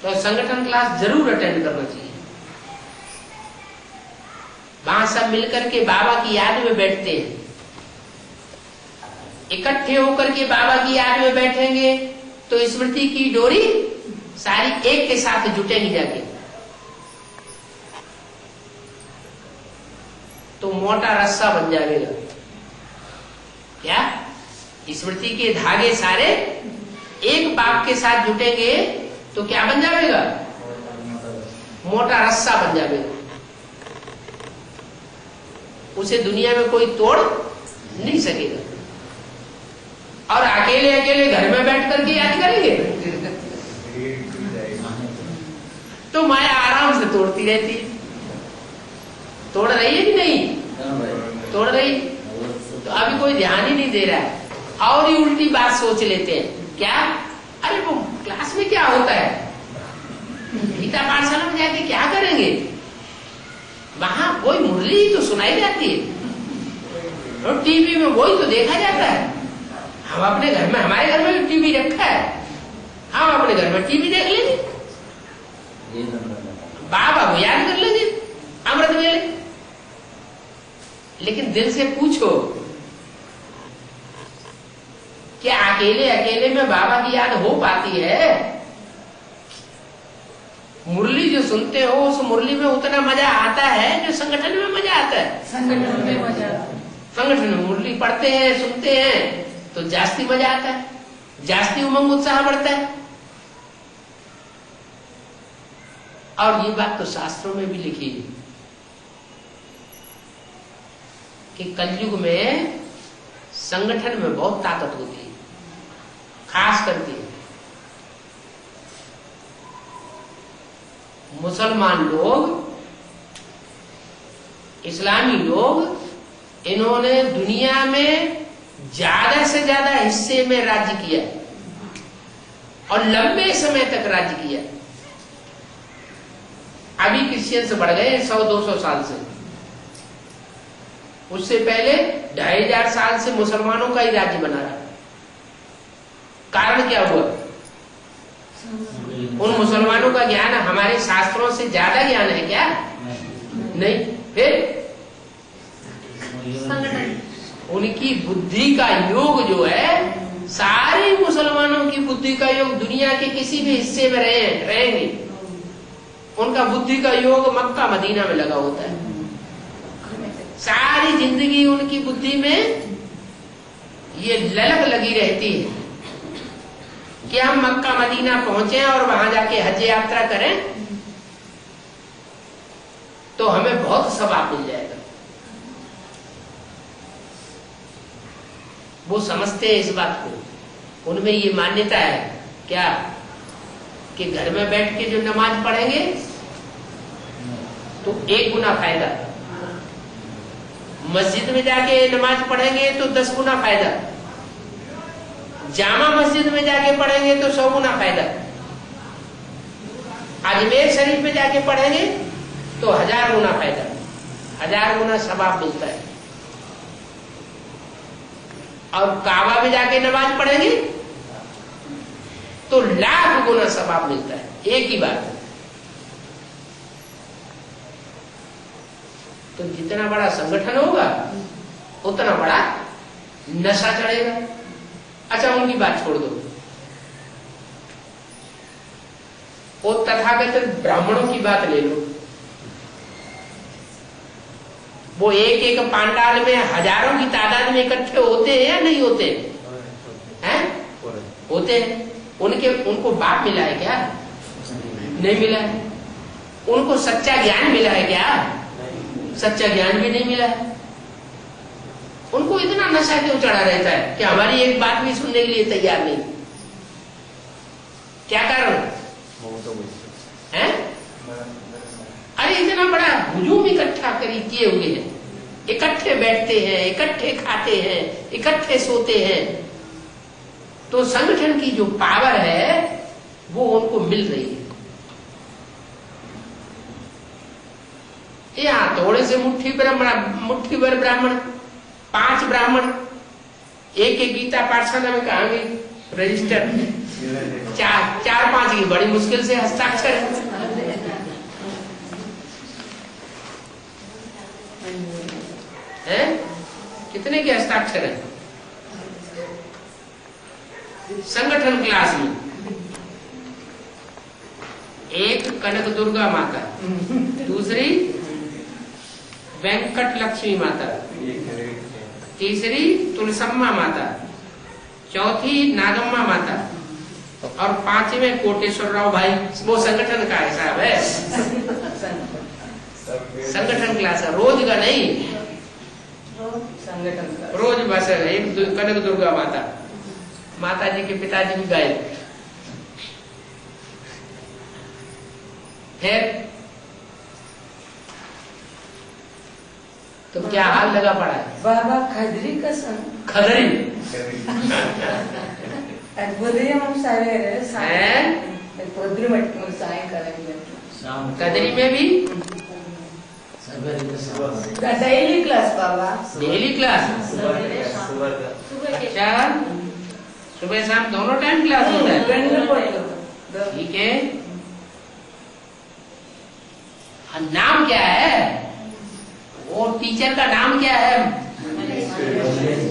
तो संगठन क्लास जरूर अटेंड करना चाहिए। वहां सब मिलकर के बाबा की याद में बैठते हैं। इकट्ठे होकर के बाबा की याद में बैठेंगे तो स्मृति की डोरी सारी एक के साथ जुटेंगी जाके, तो मोटा रस्सा बन जाएगा। क्या स्मृति के धागे सारे एक बाप के साथ जुटेंगे तो क्या बन जाएगा? मोटा रस्सा बन जाएगा। उसे दुनिया में कोई तोड़ नहीं सकेगा। और अकेले अकेले घर में बैठ करके याद करेंगे तो माया आराम से तोड़ती रहती है। तोड़ रही है कि नहीं? तोड़ रही। तो अभी कोई ध्यान ही नहीं दे रहा है और ही उल्टी बात सोच लेते हैं। क्या? अरे वो क्लास में क्या होता है, गीता पाठशाला में जाके क्या करेंगे? वहां वही मुरली तो सुनाई जाती है और टीवी में वही तो देखा जाता है। हम अपने घर में, हमारे घर में भी टीवी रखा है, हम अपने घर में टीवी देख लेंगे, बाबा को याद कर लेंगे अमृत वेले। लेकिन दिल से पूछो, क्या अकेले अकेले में बाबा की याद हो पाती है? मुरली जो सुनते हो उस मुरली में उतना मजा आता है जो संगठन में मजा आता है। संगठन में मजा, संगठन में मुरली पढ़ते हैं, सुनते हैं तो जास्ती मजा आता है, जास्ती उमंग उत्साह बढ़ता है। और ये बात तो शास्त्रों में भी लिखी है कि कलयुग में संगठन में बहुत ताकत होती है, खास करके मुसलमान लोग, इस्लामी लोग, इन्होंने दुनिया में ज्यादा से ज्यादा हिस्से में राज्य किया और लंबे समय तक राज्य किया। अभी क्रिश्चियंस बढ़ गए 100-200 साल से, उससे पहले 2500 साल से मुसलमानों का ही राज्य बना रहा। कारण क्या हुआ? उन मुसलमानों का ज्ञान हमारे शास्त्रों से ज्यादा ज्ञान है क्या? नहीं। फिर उनकी बुद्धि का योग जो है, सारे मुसलमानों की बुद्धि का योग दुनिया के किसी भी हिस्से में रहेंगे, उनका बुद्धि का योग मक्का मदीना में लगा होता है। सारी जिंदगी उनकी बुद्धि में ये ललक लगी रहती है कि हम मक्का मदीना पहुंचे और वहां जाके हज यात्रा करें तो हमें बहुत सवाब मिल जाएगा। वो समझते हैं इस बात को। उनमें ये मान्यता है क्या कि घर में बैठ के जो नमाज पढ़ेंगे तो 1 गुना फायदा, मस्जिद में जाके नमाज पढ़ेंगे तो 10 गुना फायदा, जामा मस्जिद में जाके पढ़ेंगे तो 100 गुना फायदा, अजमेर शरीफ में जाके पढ़ेंगे तो 1000 गुना फायदा, 1000 गुना सवाब मिलता है। और काबा में जाके नमाज पढ़ेंगे तो 1,00,000 गुना सवाब मिलता है, एक ही बात। तो जितना बड़ा संगठन होगा उतना बड़ा नशा चढ़ेगा। अच्छा, उनकी बात छोड़ दो, वो तथाकथित ब्राह्मणों की बात ले लो। वो एक एक पांडाल में हजारों की तादाद में इकट्ठे होते हैं या नहीं होते हैं? होते हैं। उनको बाप मिला है क्या? नहीं मिला है। उनको सच्चा ज्ञान मिला है क्या? सच्चा ज्ञान भी नहीं मिला है। उनको इतना नशा क्यों चढ़ा रहता है कि हमारी एक बात भी सुनने के लिए तैयार नहीं? क्या कारण है? अरे इतना बड़ा हुजूम इकट्ठा किए हुए हैं, इकट्ठे बैठते हैं, इकट्ठे खाते हैं, इकट्ठे सोते हैं, तो संगठन की जो पावर है वो उनको मिल रही है। यहाँ थोड़े से मुट्ठी भर ब्राह्मण, 5 ब्राह्मण, एक गीता पाठशाला में कहा गई रजिस्टर, 4-5 की बड़ी मुश्किल से हस्ताक्षर है। कितने के हस्ताक्षर है? संगठन क्लास में एक कनक दुर्गा माता, दूसरी वेंकट लक्ष्मी माता, तीसरी तुलसम्मा माता, चौथी नागम्मा माता और 5वें कोटेश्वर राव भाई। वो संगठन का हिसाब है, संगठन क्लास है, रोज का नहीं, रोज बस एक कनक दुर्गा माता, माता जी के पिताजी भी गए। फिर तो क्या हाल लगा पड़ा है? बाबा खदरी का संग खदरी कदरी में भी डेली क्लास बाबा, डेली क्लास। अच्छा, सुबह शाम दोनों टाइम क्लास होता है? ठीक है। नाम क्या है वो टीचर का? नाम क्या है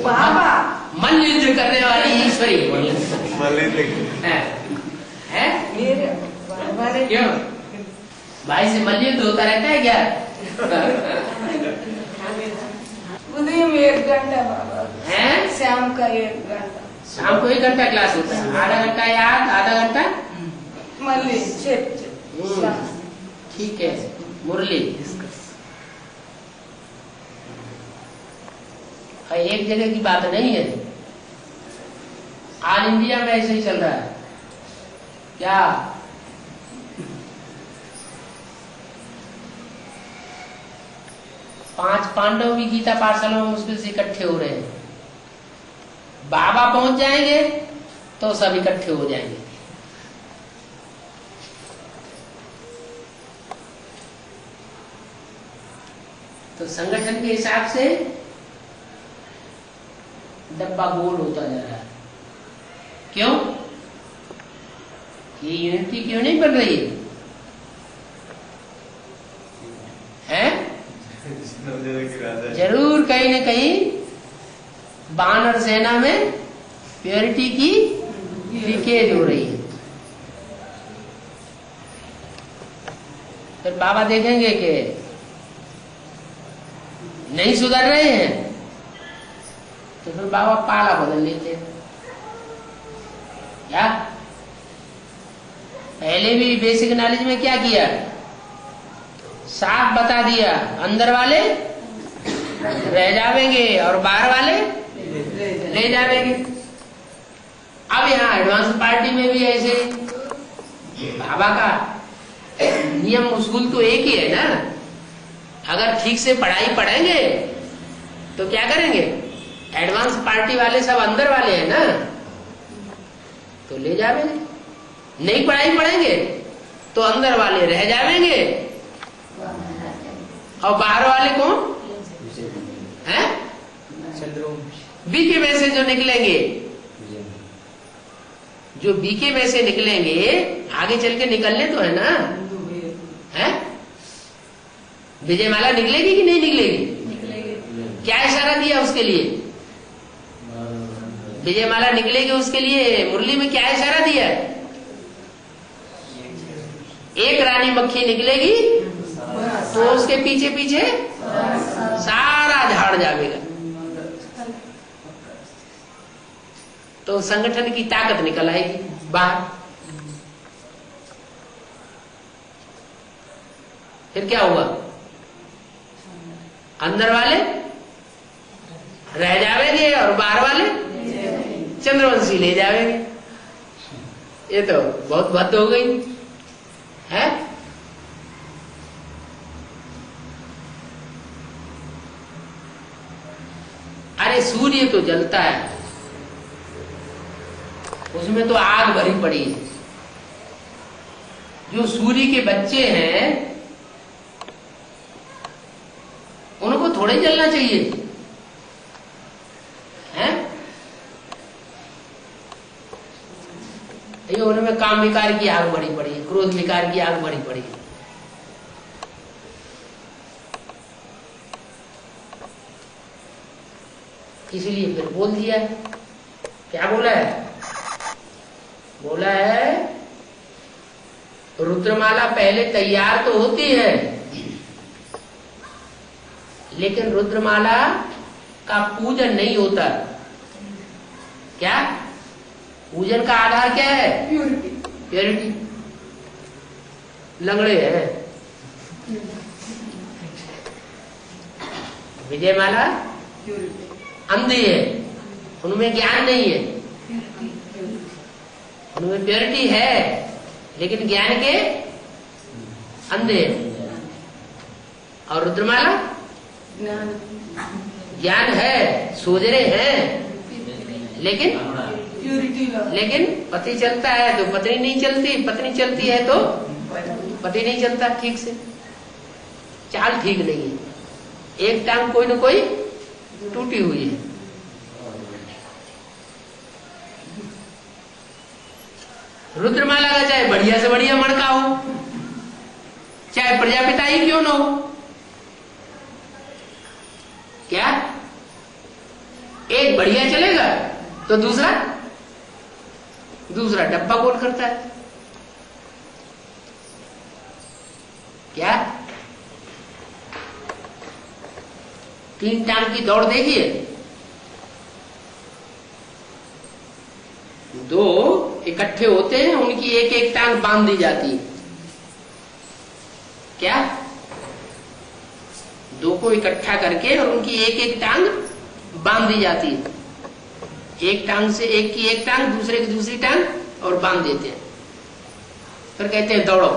बाबा? मल्लयुद्ध करने वाली ईश्वरी है? मेरे बाबा ने क्यों भाई से मल्लयुद्ध होता रहता है क्या? उदय में 1 घंटा बाबा है, शाम का 1 घंटा, शाम को 1 घंटा क्लास होता है। आधा घंटा याद, आधा घंटा मल्ली ठीक है। मुरली एक जगह की बात नहीं है, ऑल इंडिया में ऐसे ही चल रहा है क्या? पांच पांडव भी गीता पाठशाला में मुश्किल से इकट्ठे हो रहे हैं। बाबा पहुंच जाएंगे तो सब इकट्ठे हो जाएंगे। तो संगठन के हिसाब से डब्बा गोल होता जा रहा है। क्यों? ये यूनिटी क्यों नहीं बन रही है? जरूर कहीं न कहीं बानर सेना में प्योरिटी की लीकेज हो रही है। फिर बाबा देखेंगे कि नहीं सुधर रहे हैं तो फिर बाबा पाला बदल लेते हैं। क्या पहले भी बेसिक नॉलेज में क्या किया? साफ बता दिया, अंदर वाले रह जावेंगे और बाहर वाले ले जावेंगे। अब यहाँ एडवांस पार्टी में भी ऐसे बाबा का नियम उसूल तो एक ही है ना। अगर ठीक से पढ़ाई पढ़ेंगे तो क्या करेंगे? एडवांस पार्टी वाले सब अंदर वाले हैं ना, तो ले जावेंगे। नहीं पढ़ाई पढ़ेंगे तो अंदर वाले रह जावेंगे और बाहर वाले कौन हैं? बीके में से जो निकलेंगे, जो बीके में से निकलेंगे आगे चल के निकलने तो है ना, है? विजयमाला निकलेगी कि नहीं निकलेगी? क्या इशारा दिया उसके लिए? विजयमाला निकलेगी उसके लिए मुरली में क्या इशारा दिया? एक रानी मक्खी निकलेगी तो उसके पीछे पीछे सारा झाड़ जाएगा। तो संगठन की ताकत निकल आएगी बाहर। फिर क्या हुआ? अंदर वाले रह जावेंगे और बाहर वाले चंद्रवंशी ले जावेंगे। ये तो बहुत बात हो गई है। सूर्य तो जलता है, उसमें तो आग भरी पड़ी है। जो सूर्य के बच्चे हैं उनको थोड़े जलना चाहिए, हैं? ये उनमें काम विकार की आग भरी पड़ी है, क्रोध विकार की आग भरी पड़ी है। इसीलिए फिर बोल दिया है। क्या बोला है? बोला है रुद्रमाला पहले तैयार तो होती है, लेकिन रुद्रमाला का पूजन नहीं होता। क्या पूजन का आधार क्या है? प्यूरिटी। प्योरिटी। लंगड़े हैं। विजयमाला प्यूरिटी। अंधे है, उनमें ज्ञान नहीं है। उनमें प्योरिटी है लेकिन ज्ञान के अंधे हैं। और रुद्रमाला ज्ञान। ज्ञान है, सोजरे हैं, लेकिन प्यूरिटी पति चलता है तो पत्नी नहीं चलती, पत्नी चलती है तो पति नहीं चलता ठीक से। चाल ठीक नहीं है, एक टांग कोई न कोई टूटी हुई है। रुद्रमाला का चाहे बढ़िया से बढ़िया मणका हो, चाहे प्रजापिता ही क्यों न हो, क्या एक बढ़िया चलेगा तो दूसरा डब्बा गोल करता है। क्या तीन टांग की दौड़ देखिए, दो इकट्ठे होते हैं, उनकी एक एक टांग बांध दी जाती है। क्या दो को इकट्ठा करके और उनकी एक एक टांग बांध दी जाती है। एक टांग से एक की एक टांग, दूसरे की दूसरी टांग और बांध देते हैं, फिर कहते हैं दौड़ो।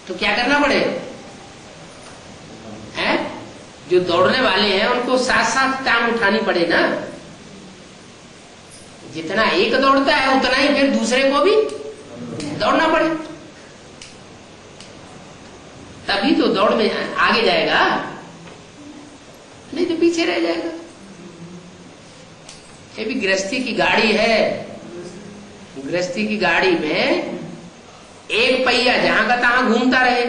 तो क्या करना पड़ेगा? है जो दौड़ने वाले हैं उनको साथ साथ टांग उठानी पड़े ना। जितना एक दौड़ता है उतना ही फिर दूसरे को भी दौड़ना पड़े, तभी तो दौड़ में आगे जाएगा, नहीं तो पीछे रह जाएगा। ये भी गृहस्थी की गाड़ी है। गृहस्थी की गाड़ी में एक पहिया जहां का तहां घूमता रहे,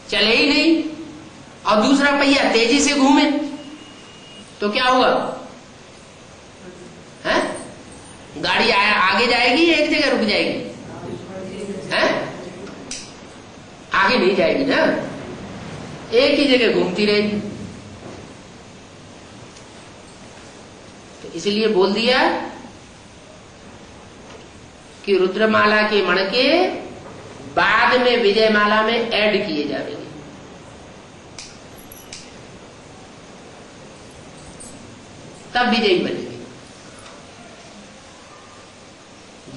चले ही नहीं, और दूसरा पहिया तेजी से घूमे तो क्या होगा? है गाड़ी आगे जाएगी या एक जगह रुक जाएगी? है आगे नहीं जाएगी ना, एक ही जगह घूमती रहेगी। तो इसलिए बोल दिया कि रुद्रमाला के मणके बाद में विजयमाला में ऐड किए जाएंगे। तब विजयी बनेंगे।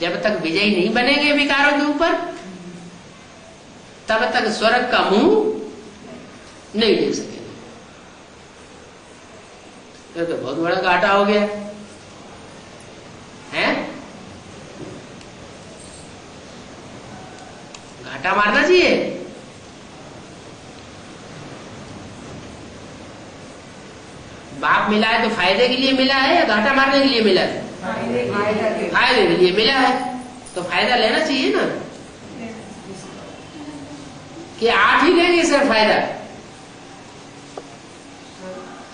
जब तक विजयी नहीं बनेंगे विकारों के ऊपर, तब तक स्वर्ग का मुंह नहीं देख सकेंगे। तो बहुत बड़ा घाटा हो गया है। घाटा मारना चाहिए। बाप मिला है तो फायदे के लिए मिला है या घाटा मारने के लिए मिला है? फायदे के लिए मिला है तो फायदा लेना चाहिए ना। कि 8 ही लेंगे सर फायदा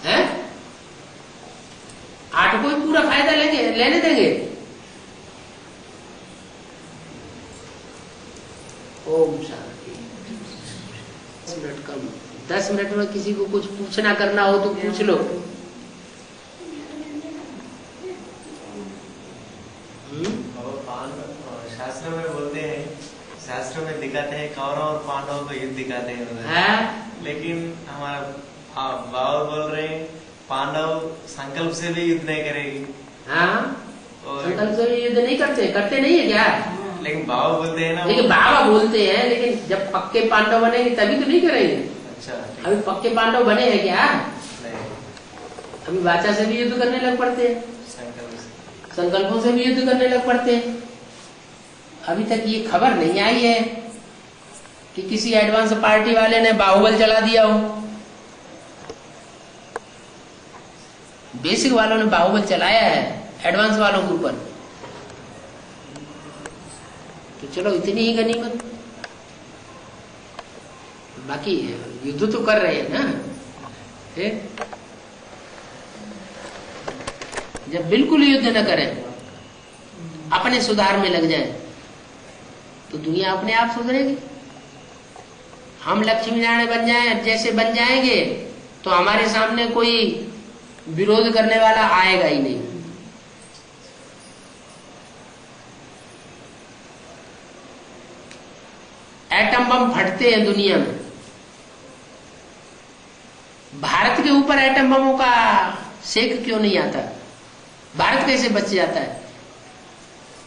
है? 8 को ही पूरा फायदा लेने देंगे? ओम शांति। 10 मिनट कम, 10 मिनट में किसी को कुछ पूछना करना हो तो पूछ लो। शास्त्र में बोलते हैं, शास्त्र में दिखाते हैं कौरव और पांडवों को युद्ध दिखाते हैं है? लेकिन हमारा बाबा बोल रहे हैं पांडव संकल्प से भी युद्ध नहीं करेगी। हाँ संकल्प से भी युद्ध नहीं करते नहीं है क्या? लेकिन बाबा बोलते हैं ना, लेकिन बाबा बोलते हैं, लेकिन जब पक्के पांडव बनेंगे तभी तो नहीं करेंगे। अच्छा अभी पक्के पांडव बने हैं क्या? नहीं, अभी वाचा से भी युद्ध करने लग पड़ते हैं, संकल्प से। संकल्पों से भी युद्ध करने लग पड़ते हैं। अभी तक ये खबर नहीं आई है कि किसी एडवांस पार्टी वाले ने बाहुबल चला दिया हो। बेसिक वालों ने बाहुबल चलाया है एडवांस वालों के ऊपर। तो चलो इतनी ही गनीमत, बाकी युद्ध तो कर रहे हैं ना। जब बिल्कुल युद्ध न करें, अपने सुधार में लग जाए, तो दुनिया अपने आप सुधरेगी। हम लक्ष्मी नारायण बन जाए जैसे बन जाएंगे तो हमारे सामने कोई विरोध करने वाला आएगा ही नहीं। एटम बम फटते हैं दुनिया में, भारत के ऊपर एटम बमों का सेक क्यों नहीं आता? भारत कैसे बच जाता है?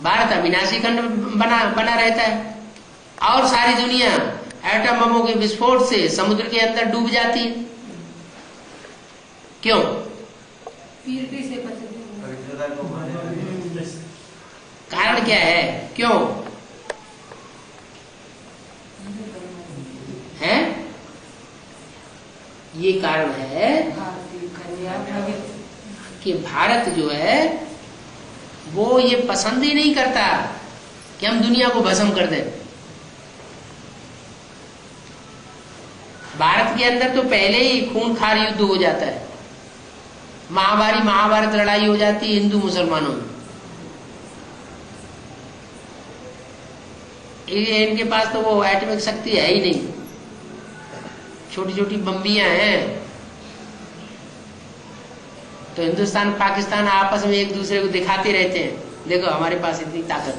भारत अविनाशी खंड बना रहता है और सारी दुनिया एटम बमों के विस्फोट से समुद्र के अंदर डूब जाती है। क्यों? प्यूरिटी से बचते पवित्रता को माने। कारण क्या है? क्यों है? ये कारण है भारतीय कन्या कि भारत जो है वो ये पसंद ही नहीं करता कि हम दुनिया को भस्म कर दें। भारत के अंदर तो पहले ही खूंखार युद्ध हो जाता है, महाभारत लड़ाई हो जाती है हिंदू मुसलमानों में। इनके पास तो वो एटॉमिक शक्ति है ही नहीं, छोटी छोटी बम्बियां हैं। तो हिंदुस्तान पाकिस्तान आपस में एक दूसरे को दिखाते रहते हैं, देखो हमारे पास इतनी ताकत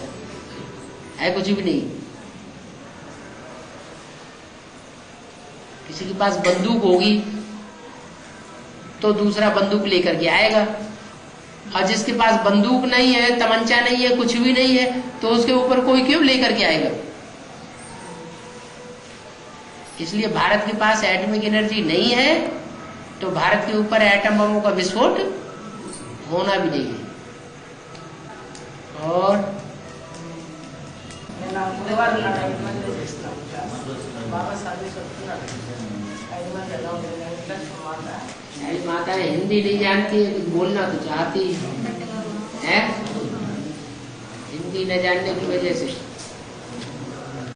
है कुछ भी नहीं। किसी के पास बंदूक होगी तो दूसरा बंदूक लेकर के आएगा, और जिसके पास बंदूक नहीं है, तमंचा नहीं है, कुछ भी नहीं है, तो उसके ऊपर कोई क्यों लेकर के आएगा? इसलिए भारत के पास एटॉमिक एनर्जी नहीं है, तो भारत के ऊपर एटम बमों का विस्फोट होना भी नहीं है। और माता हिंदी नहीं जानती है, बोलना तो चाहती है, हिंदी न जानने की वजह से